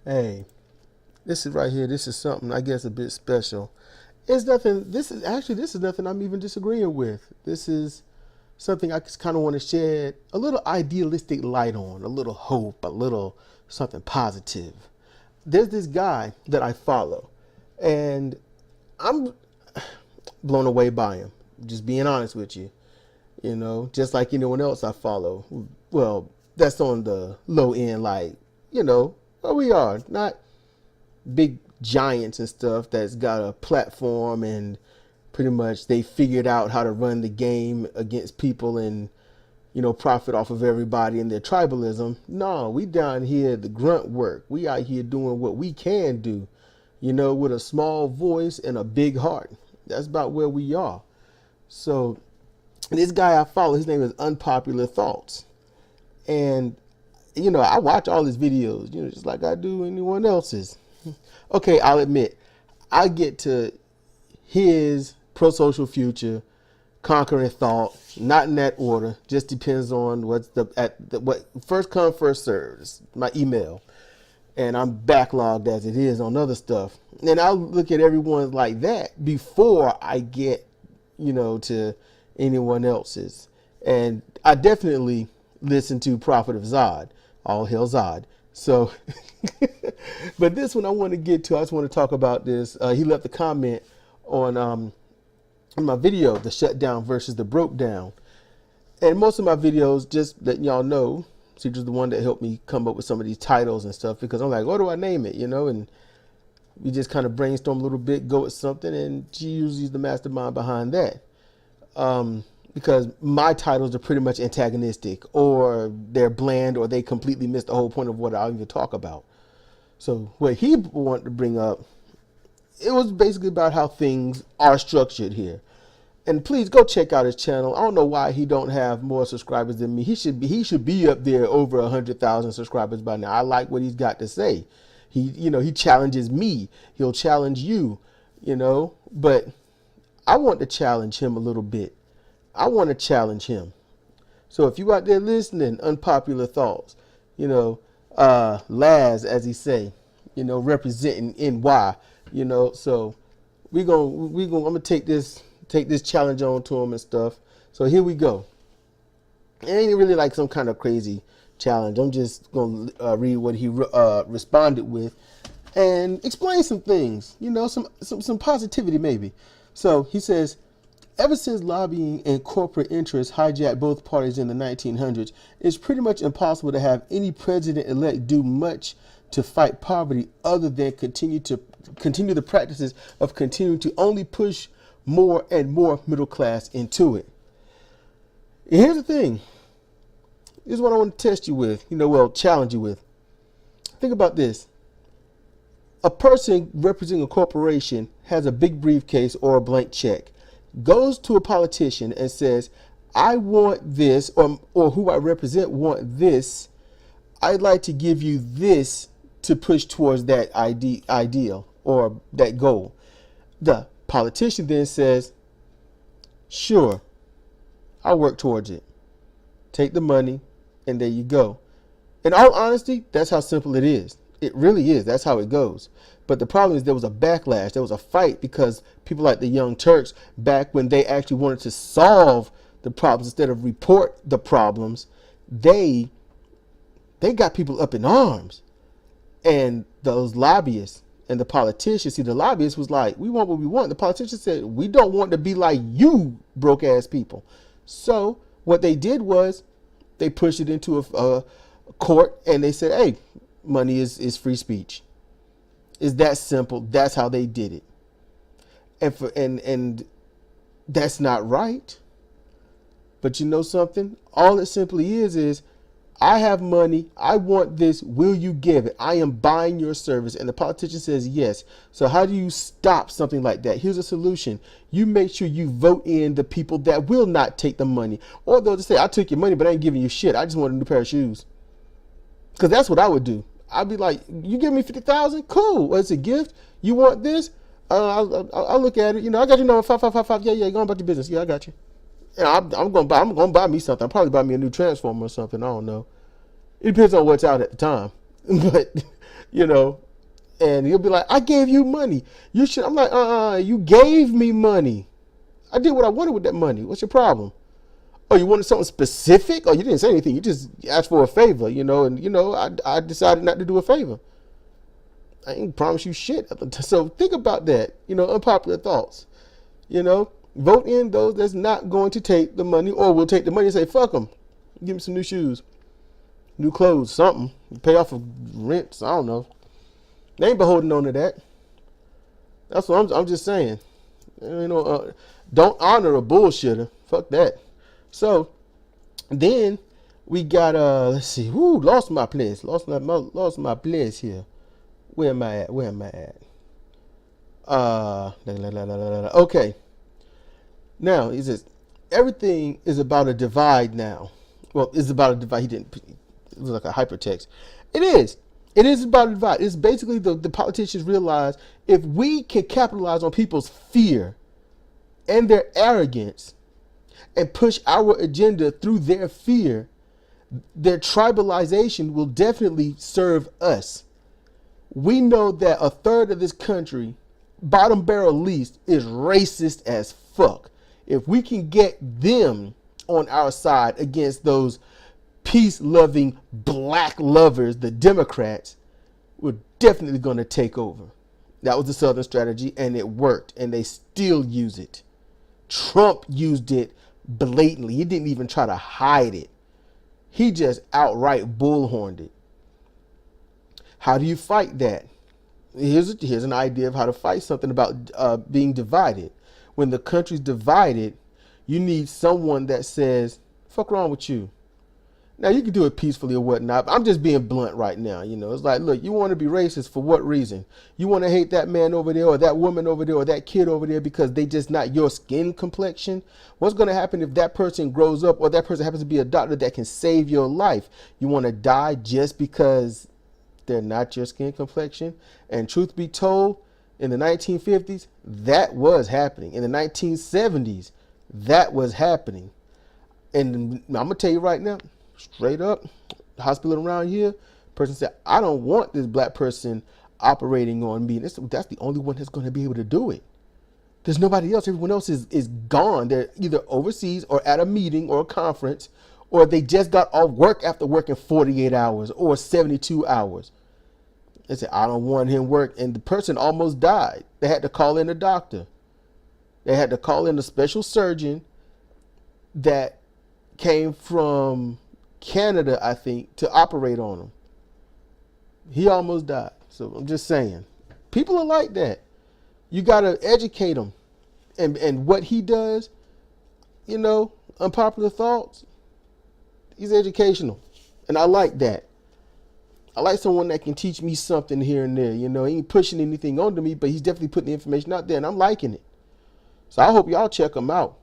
Hey, this is right here. This is something I guess a bit special. It's nothing. This is nothing I'm even disagreeing with. This is something I just kind of want to shed a little idealistic light on, a little hope, a little something positive. There's this guy that I follow, and I'm blown away by him. Just being honest with you, just like anyone else I follow. Well, that's on the low end, like where we are, not big giants and stuff that's got a platform and pretty much they figured out how to run the game against people and profit off of everybody and their tribalism. No, we down here the grunt work. We out here doing what we can do, with a small voice and a big heart. That's about where we are. So this guy I follow, his name is Unpopular Thoughts. And I watch all his videos, just like I do anyone else's. Okay, I'll admit, I get to his pro-social future, conquering thought, not in that order. Just depends on what first come first served. It's my email, and I'm backlogged as it is on other stuff. And I'll look at everyone like that before I get, to anyone else's. And I definitely listen to Prophet of Zod, all hail Zod. So, but this one I want to get to. I just want to talk about this. He left a comment on my video, the shutdown versus the broke down. And most of my videos, just letting y'all know, Sidra's the one that helped me come up with some of these titles and stuff, because I'm like, what do I name it? And we just kind of brainstorm a little bit, go with something, and she usually is the mastermind behind that. Because my titles are pretty much antagonistic, or they're bland, or they completely miss the whole point of what I'll even talk about. So what he wanted to bring up, it was basically about how things are structured here. And please go check out his channel. I don't know why he don't have more subscribers than me. He should be up there over 100,000 subscribers by now. I like what he's got to say. He challenges me. He'll challenge you, but I want to challenge him a little bit. I want to challenge him. So if you out there listening, Unpopular Thoughts, Laz, as he say, representing NY, so I'm gonna take this challenge on to him and stuff. So here we go. It ain't really like some kind of crazy challenge. I'm just gonna read what he responded with and explain some things, some positivity maybe. So he says, ever since lobbying and corporate interests hijacked both parties in the 1900s, it's pretty much impossible to have any president-elect do much to fight poverty other than continue the practices of continuing to only push more and more middle class into it. And here's the thing. This is what I want to test you with, challenge you with. Think about this. A person representing a corporation has a big briefcase or a blank check, goes to a politician and says, I want this, or who I represent want this. I'd like to give you this to push towards that ideal or that goal. The politician then says, sure, I'll work towards it. Take the money, and there you go. In all honesty, that's how simple it is. It really is. That's how it goes. But the problem is there was a backlash. There was a fight because people like the Young Turks, back when they actually wanted to solve the problems instead of report the problems, they got people up in arms. And those lobbyists and the politicians, see, the lobbyists was like, we want what we want. The politicians said, we don't want to be like you broke ass people. So what they did was they pushed it into a court and they said, hey, money is free speech. It's that simple. That's how they did it. And that's not right. But you know something? All it simply is I have money. I want this. Will you give it? I am buying your service. And the politician says yes. So how do you stop something like that? Here's a solution. You make sure you vote in the people that will not take the money. Or they'll just say, I took your money, but I ain't giving you shit. I just want a new pair of shoes. Because that's what I would do. I'd be like, you give me 50,000? Cool. Well, it's a gift. You want this? I'll look at it. I got your number 5555. Yeah, go on about your business. Yeah, I got you. I'm gonna buy me something. I'll probably buy me a new transformer or something. I don't know. It depends on what's out at the time. But, you know, and he'll be like, I gave you money. You should. I'm like, you gave me money. I did what I wanted with that money. What's your problem? Oh, you wanted something specific? Oh, you didn't say anything. You just asked for a favor, and, I decided not to do a favor. I ain't promise you shit. So think about that, unpopular thoughts. Vote in those that's not going to take the money, or will take the money and say, fuck them. Give me some new shoes, new clothes, something. Pay off of rents. I don't know. They ain't been holding on to that. That's what I'm just saying. Don't honor a bullshitter. Fuck that. So then we got let's see. Lost my place. Lost my place here. Where am I at? Okay. Now he says everything is about a divide now. Well, it's about a divide. It was like a hypertext. It is. It is about a divide. It's basically the politicians realize if we can capitalize on people's fear and their arrogance and push our agenda through their fear, their tribalization will definitely serve us. We know that a third of this country, bottom barrel least, is racist as fuck. If we can get them on our side against those peace-loving black lovers, the Democrats, we're definitely going to take over. That was the Southern strategy, and it worked, and they still use it. Trump used it blatantly. He didn't even try to hide it. He just outright bullhorned it. How do you fight that? Here's an idea of how to fight something about being divided. When the country's divided, you need someone that says, fuck wrong with you. Now, you can do it peacefully or whatnot, but I'm just being blunt right now. It's like, look, you want to be racist for what reason? You want to hate that man over there or that woman over there or that kid over there because they just not your skin complexion? What's going to happen if that person grows up or that person happens to be a doctor that can save your life? You want to die just because they're not your skin complexion? And truth be told, in the 1950s, that was happening. In the 1970s, that was happening. And I'm going to tell you right now, straight up, the hospital around here, person said, I don't want this black person operating on me. That's the only one that's going to be able to do it. There's nobody else. Everyone else is gone. They're either overseas or at a meeting or a conference, or they just got off work after working 48 hours or 72 hours. They said, I don't want him work. And the person almost died. They had to call in a doctor. They had to call in a special surgeon that came from Canada, I think, to operate on him. He almost died. So I'm just saying, people are like that. You got to educate them. And what he does, unpopular thoughts, he's educational. And I like that. I like someone that can teach me something here and there. He ain't pushing anything onto me, but he's definitely putting the information out there, and I'm liking it. So I hope y'all check him out.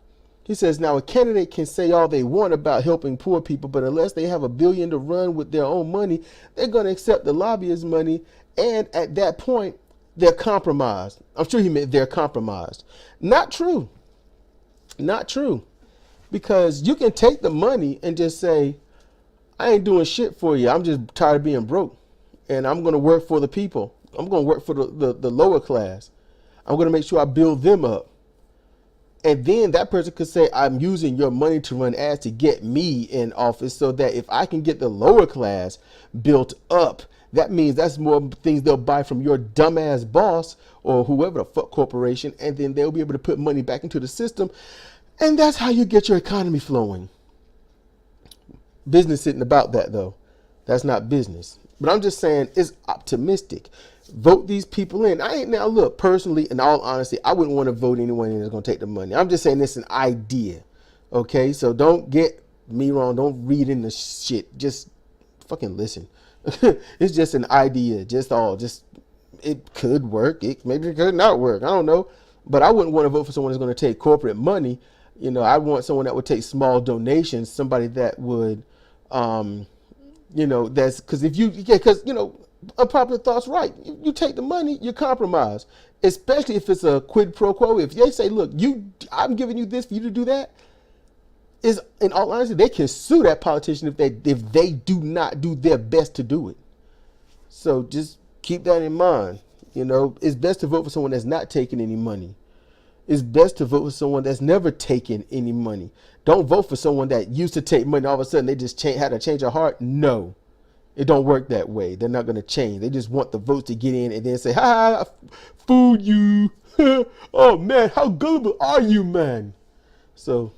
He says, now a candidate can say all they want about helping poor people, but unless they have $1 billion to run with their own money, they're going to accept the lobbyist money. And at that point, they're compromised. I'm sure he meant they're compromised. Not true. Not true. Because you can take the money and just say, I ain't doing shit for you. I'm just tired of being broke. And I'm going to work for the people. I'm going to work for the lower class. I'm going to make sure I build them up. And then that person could say, I'm using your money to run ads to get me in office so that if I can get the lower class built up, that means that's more things they'll buy from your dumbass boss or whoever the fuck corporation. And then they'll be able to put money back into the system. And that's how you get your economy flowing. Business isn't about that, though. That's not business. But I'm just saying it's optimistic. Vote these people in. Now look, personally, in all honesty, I wouldn't want to vote anyone in that's going to take the money. I'm just saying it's an idea. Okay? So don't get me wrong. Don't read into shit. Just fucking listen. It's just an idea. It could work. Maybe it could not work. I don't know. But I wouldn't want to vote for someone that's going to take corporate money. I want someone that would take small donations, somebody that would, that's because unpopular thoughts, right? You take the money, you compromise, especially if it's a quid pro quo. If they say, look, I'm giving you this for you to do that, is in all honesty, they can sue that politician if they do not do their best to do it. So just keep that in mind. It's best to vote for someone that's not taking any money. It's best to vote for someone that's never taken any money. Don't vote for someone that used to take money. All of a sudden, they just had a change of heart. No, it don't work that way. They're not going to change. They just want the votes to get in and then say, "Ha, fooled you." Oh man, how gullible are you, man? So,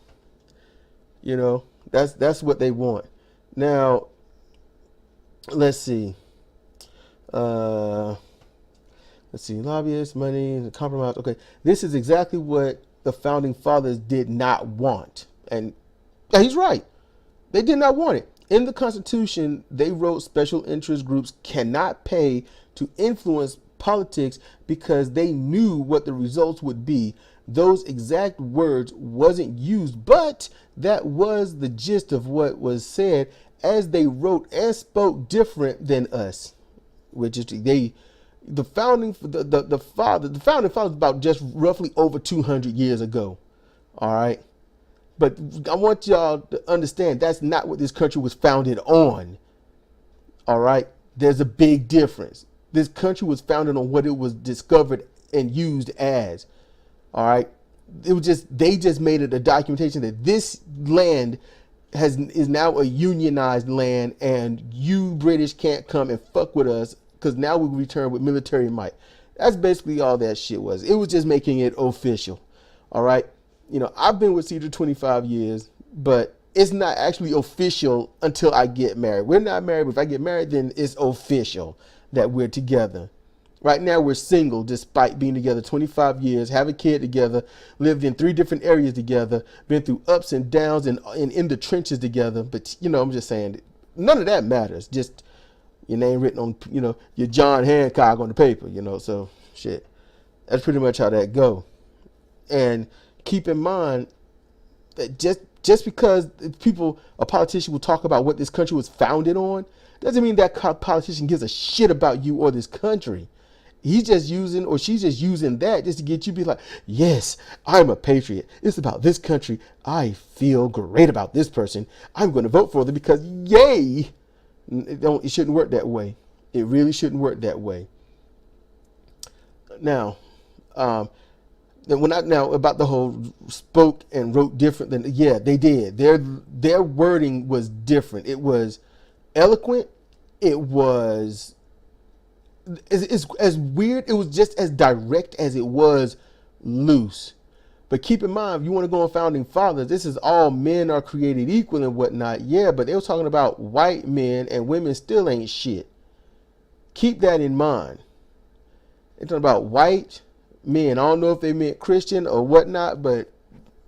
that's what they want. Now, let's see. Lobbyists, money, and compromise. Okay, this is exactly what the founding fathers did not want. And he's right. They did not want it. In the Constitution, they wrote special interest groups cannot pay to influence politics because they knew what the results would be. Those exact words wasn't used, but that was the gist of what was said, as they wrote and spoke different than us, which is the founding fathers about just roughly over 200 years ago. All right. But I want y'all to understand that's not what this country was founded on. All right. There's a big difference. This country was founded on what it was discovered and used as. All right. They just made it a documentation that this land is now a unionized land, and you British can't come and fuck with us because now we return with military might. That's basically all that shit was. It was just making it official. All right. I've been with Sidra 25 years, but it's not actually official until I get married. We're not married, but if I get married, then it's official that we're together. Right now, we're single despite being together 25 years, have a kid together, lived in 3 different areas together, been through ups and downs and in the trenches together. But, I'm just saying, none of that matters. Just your name written on, your John Hancock on the paper, so shit. That's pretty much how that go. And keep in mind that just because a politician will talk about what this country was founded on, doesn't mean that politician gives a shit about you or this country. He's just using, or she's just using that just to get you to be like, yes, I'm a patriot. It's about this country. I feel great about this person. I'm going to vote for them because yay. It shouldn't work that way. It really shouldn't work that way. Now, about the whole spoke and wrote different than, yeah, they did. Their wording was different. It was eloquent. It was it's as weird. It was just as direct as it was loose. But keep in mind, if you want to go on founding fathers, this is all men are created equal and whatnot. Yeah, but they were talking about white men, and women still ain't shit. Keep that in mind. They're talking about white men. I don't know if they meant Christian or whatnot, but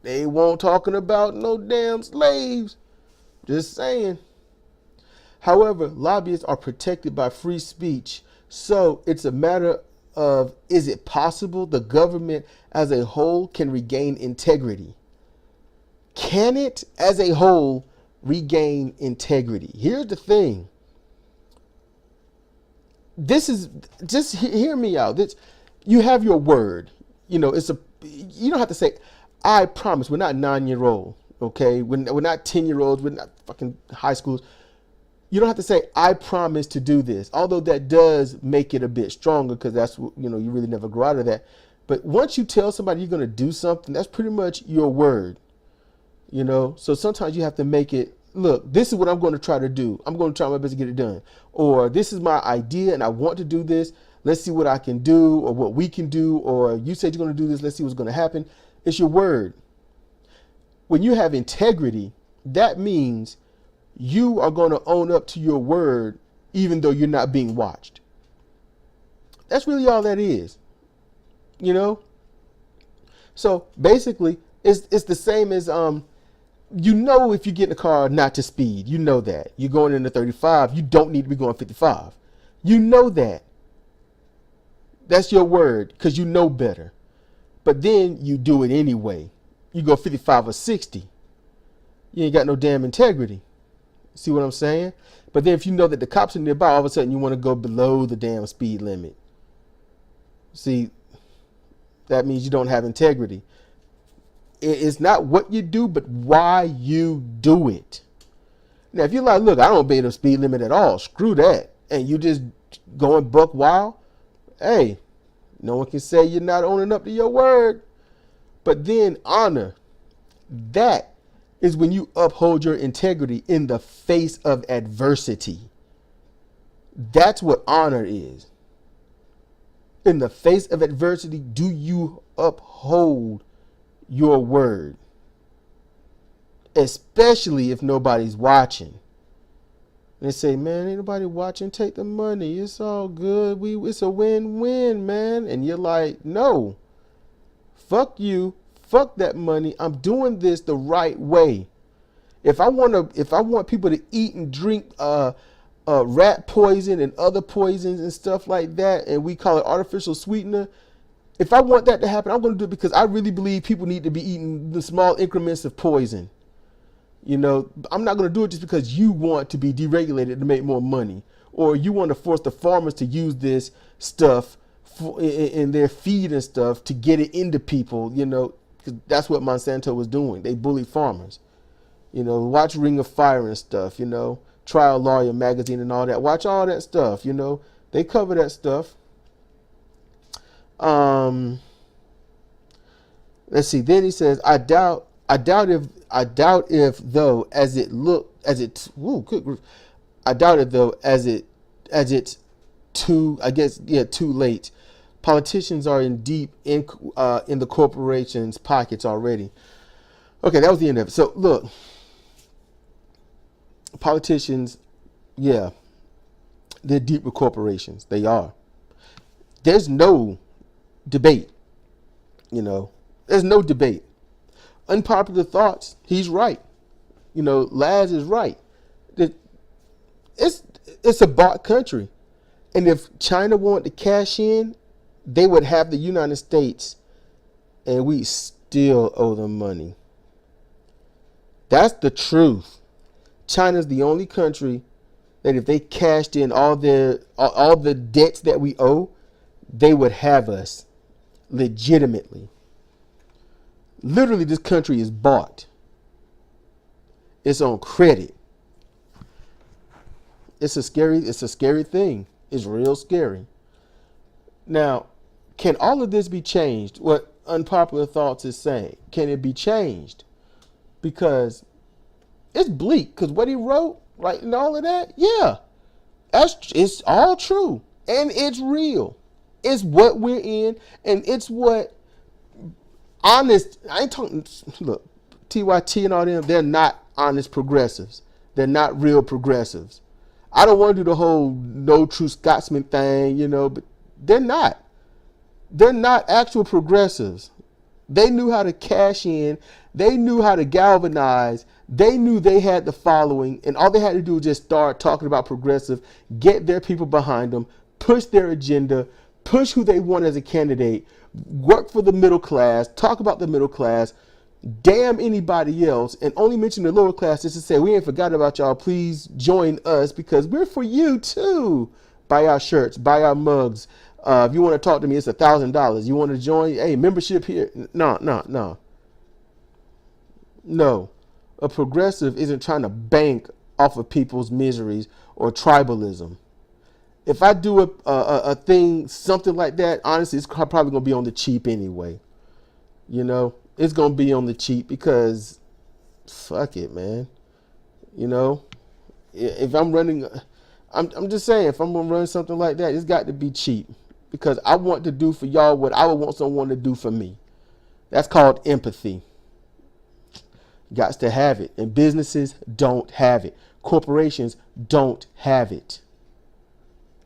they weren't talking about no damn slaves. Just saying. However, lobbyists are protected by free speech. So it's a matter of, is it possible the government as a whole can regain integrity? Can it as a whole regain integrity? Here's the thing. This is, just hear me out. You have your word. You don't have to say, I promise. We're not 9-year-old. Okay. We're not 10-year-olds. We're not fucking high schools. You don't have to say, I promise to do this. Although that does make it a bit stronger because that's, you really never grow out of that. But once you tell somebody you're going to do something, that's pretty much your word. So sometimes you have to make it, look, this is what I'm going to try to do. I'm going to try my best to get it done. Or this is my idea and I want to do this. Let's see what I can do or what we can do. Or you said you're going to do this. Let's see what's going to happen. It's your word. When you have integrity, that means you are going to own up to your word, even though you're not being watched. That's really all that is, So basically, it's the same as, if you get in a car not to speed, that. You're going into 35, you don't need to be going 55. That. That's your word, because you know better. But then you do it anyway. You go 55 or 60. You ain't got no damn integrity. See what I'm saying? But then if you know that the cops are nearby, all of a sudden you want to go below the damn speed limit. See, that means you don't have integrity. It's not what you do, but why you do it. Now, if you're like, look, I don't obey the speed limit at all, screw that. And you just going buck wild, hey, no one can say you're not owning up to your word. But then honor, that is when you uphold your integrity in the face of adversity. That's what honor is. In the face of adversity, do you uphold your word? Especially if nobody's watching. They say, man, ain't nobody watching, take the money. It's all good. It's a win-win, man. And you're like, no, fuck you. Fuck that money. I'm doing this the right way. If I want people to eat and drink rat poison and other poisons and stuff like that, and we call it artificial sweetener, if I want that to happen, I'm going to do it because I really believe people need to be eating the small increments of poison. You know, I'm not going to do it just because you want to be deregulated to make more money, or you want to force the farmers to use this stuff in their feed and stuff to get it into people, you know, because that's what Monsanto was doing. They bullied farmers. You know, watch Ring of Fire and stuff, you know, Trial Lawyer magazine and all that. Watch all that stuff, you know. They cover that stuff. Let's see. Then he says, I doubt if though as it's too late. Politicians are in deep in the corporations' pockets already. Okay, that was the end of it. So look, politicians, yeah, they're deep with corporations. They are. There's no debate. You know, there's no debate. Unpopular thoughts, he's right. You know, Laz is right. It's a bought country. And if China wanted to cash in, they would have the United States and we still owe them money. That's the truth. China's the only country that if they cashed in all the debts that we owe, they would have us legitimately. Literally, this country is bought. It's on credit. It's a scary thing. It's real scary. Now, can all of this be changed? What Unpopular Thoughts is saying. Can it be changed? Because it's bleak. Because what he wrote, right, and all of that, yeah, it's all true. And it's real. It's what we're in. And it's what honest, I ain't talking, look, TYT and all them, they're not honest progressives. They're not real progressives. I don't want to do the whole no true Scotsman thing, you know, but they're not. They're not actual progressives. They knew how to cash in. They knew how to galvanize. They knew they had the following, and all they had to do was just start talking about progressive, get their people behind them, push their agenda, push who they want as a candidate, work for the middle class, talk about the middle class, damn anybody else, and only mention the lower class just to say, we ain't forgot about y'all. Please join us because we're for you too. Buy our shirts, buy our mugs. If you want to talk to me, it's $1,000. You want to join? Hey, membership here. No. A progressive isn't trying to bank off of people's miseries or tribalism. If I do a thing, something like that, honestly, it's probably going to be on the cheap anyway. You know, it's going to be on the cheap because fuck it, man. You know, if I'm running, I'm just saying, if I'm going to run something like that, it's got to be cheap because I want to do for y'all what I would want someone to do for me. That's called empathy. Got to have it. And businesses don't have it. Corporations don't have it.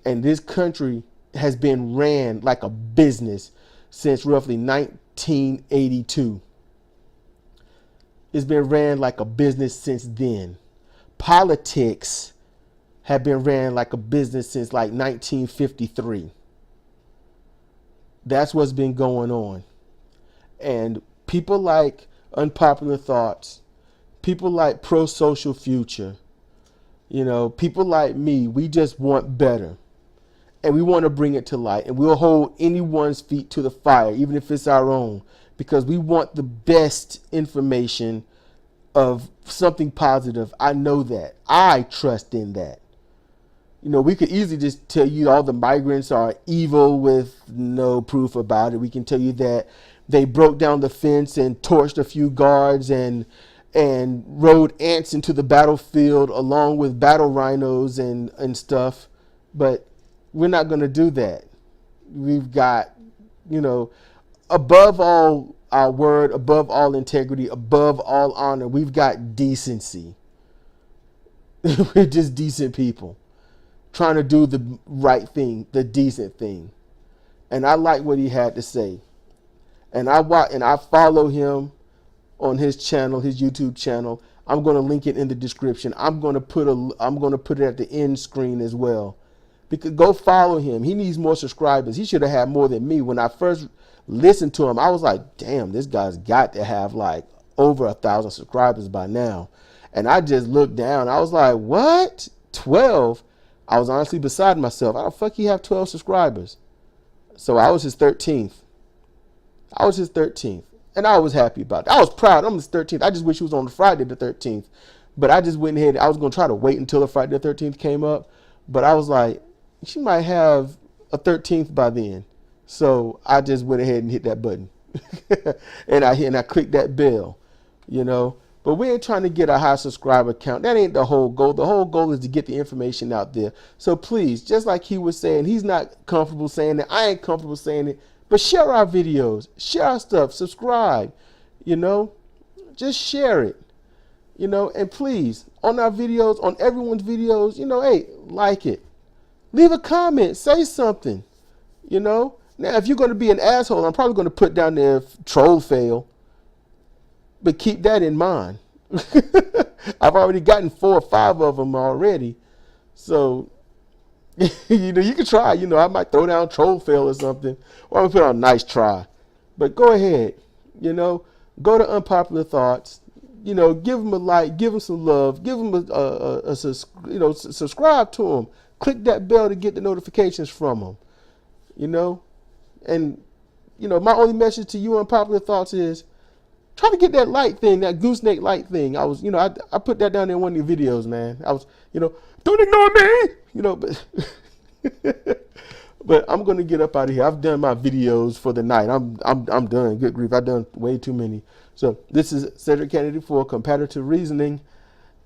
And this country has been ran like a business since roughly 1982. It's been ran like a business since then. Politics have been ran like a business since like 1953. That's what's been going on. And people like Unpopular Thoughts, people like Pro-Social Future, you know, people like me, we just want better. And we want to bring it to light. And we'll hold anyone's feet to the fire, even if it's our own, because we want the best information of something positive. I know that. I trust in that. You know, we could easily just tell you all the migrants are evil with no proof about it. We can tell you that they broke down the fence and torched a few guards and rode ants into the battlefield along with battle rhinos and stuff. But we're not going to do that. We've got, you know, above all our word, above all integrity, above all honor, we've got decency. We're just decent people trying to do the right thing, the decent thing. And I like what he had to say. And I follow him on his channel, his YouTube channel. I'm going to link it in the description. I'm going to put it at the end screen as well. Because go follow him. He needs more subscribers. He should have had more than me. When I first listened to him, I was like, damn, this guy's got to have like over 1,000 subscribers by now. And I just looked down. I was like, what? 12? I was honestly beside myself. How the fuck he have 12 subscribers? So I was his 13th. I was his 13th. And I was happy about it. I was proud. I'm his 13th. I just wish he was on Friday the 13th. But I just went ahead. I was going to try to wait until the Friday the 13th came up. But I was like, she might have a 13th by then. So I just went ahead and hit that button. and I clicked that bell, you know. But we ain't trying to get a high subscriber count. That ain't the whole goal. The whole goal is to get the information out there. So please, just like he was saying, he's not comfortable saying it. I ain't comfortable saying it. But share our videos. Share our stuff. Subscribe. You know, just share it. You know, and please, on our videos, on everyone's videos, you know, hey, like it. Leave a comment. Say something. You know. Now, if you're going to be an asshole, I'm probably going to put down there troll fail. But keep that in mind. I've already gotten 4 or 5 of them already. So, you know, you can try. You know, I might throw down troll fail or something. Or I'm going to put on nice try. But go ahead. You know, go to Unpopular Thoughts. You know, give them a like. Give them some love. Give them you know, subscribe to them. Click that bell to get the notifications from them. You know. And, you know, my only message to you, Unpopular Thoughts, is try to get that light thing, that gooseneck light thing. I was, you know, I put that down in one of your videos, man. I was, you know, don't ignore me, you know, but but I'm gonna get up out of here. I've done my videos for the night. I'm done. Good grief, I've done way too many. So this is Cedric Kennedy for Comparative Reasoning.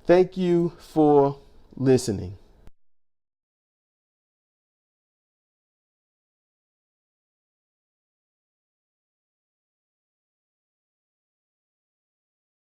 Thank you for listening.